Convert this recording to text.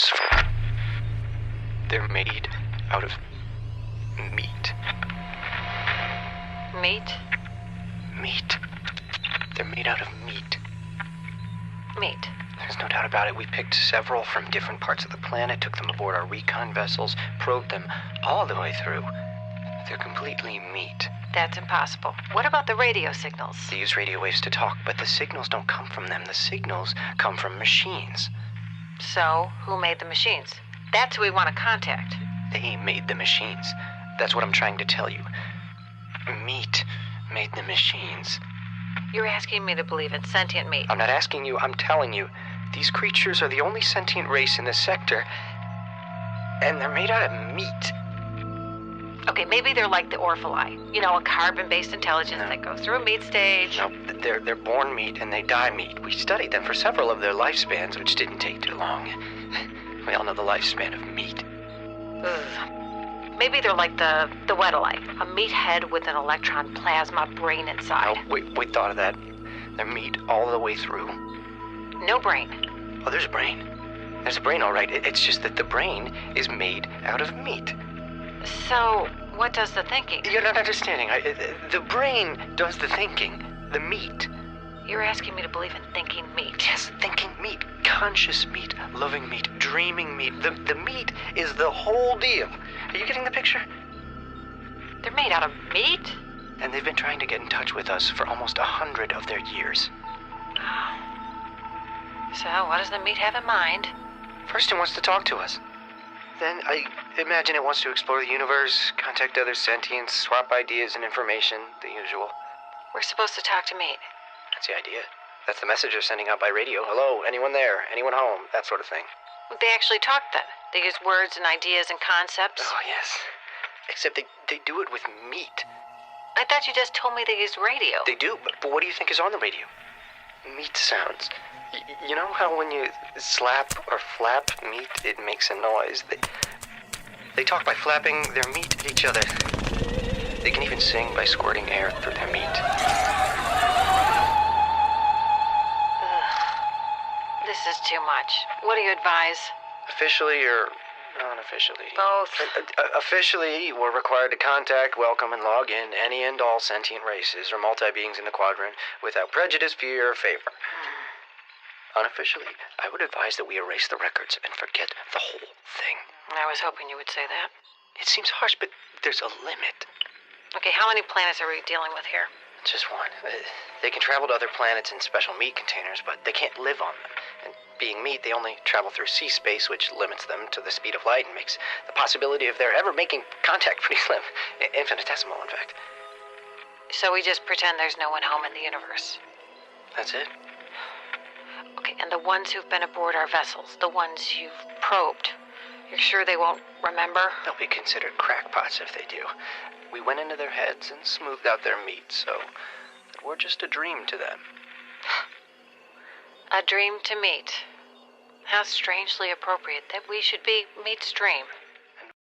sounds. They're made out of meat. Meat? Meat. They're made out of meat. Meat. There's no doubt about it. We picked several from different parts of the planet, took them aboard our recon vessels, probed them all the way through. They're completely meat. That's impossible. What about the radio signals? They use radio waves to talk, but the signals don't come from them. The signals come from machines. So, who made the machines? That's who we want to contact. They made the machines. That's what I'm trying to tell you. Meat made the machines. You're asking me to believe in sentient meat. I'm not asking you, I'm telling you. These creatures are the only sentient race in this sector, and they're made out of meat. Okay, maybe they're like the Orphalai. You know, a carbon-based intelligence that goes through a meat stage. No, they're born meat and they die meat. We studied them for several of their lifespans, which didn't take too long. We all know the lifespan of meat. Ugh. Maybe they're like the Weddellite, a meathead with an electron plasma brain inside. Oh, we thought of that. They're meat all the way through. No brain. Oh, there's a brain. There's a brain, all right. It's just that the brain is made out of meat. So, what does the thinking? You're not understanding. The brain does the thinking. The meat. You're asking me to believe in thinking meat. Yes, thinking meat. Conscious meat. Loving meat. Dreaming meat. The meat is the whole deal. Are you getting the picture? They're made out of meat? And they've been trying to get in touch with us for almost 100 of their years. So, what does the meat have in mind? First, it wants to talk to us. Then, I imagine it wants to explore the universe, contact other sentients, swap ideas and information, the usual. We're supposed to talk to meat. That's the idea. That's the message they're sending out by radio. Hello, anyone there? Anyone home? That sort of thing. They actually talk then. They use words and ideas and concepts. Oh, yes. Except they do it with meat. I thought you just told me they use radio. They do, but what do you think is on the radio? Meat sounds. You know how when you slap or flap meat, it makes a noise? They talk by flapping their meat at each other. They can even sing by squirting air through their meat. This is too much. What do you advise? Officially or unofficially? Both. Officially, we're required to contact, welcome, and log in any and all sentient races or multi-beings in the quadrant without prejudice, fear, or favor. Unofficially, I would advise that we erase the records and forget the whole thing. I was hoping you would say that. It seems harsh, but there's a limit. Okay, how many planets are we dealing with here? Just one. They can travel to other planets in special meat containers, but they can't live on them. And being meat, they only travel through sea space, which limits them to the speed of light and makes the possibility of their ever making contact pretty slim. Infinitesimal, in fact. So we just pretend there's no one home in the universe. That's it. Okay, and the ones who've been aboard our vessels, the ones you've probed, you're sure they won't remember? They'll be considered crackpots if they do. We went into their heads and smoothed out their meat, so that we're just a dream to them. A dream to meat. How strangely appropriate that we should be meat's dream.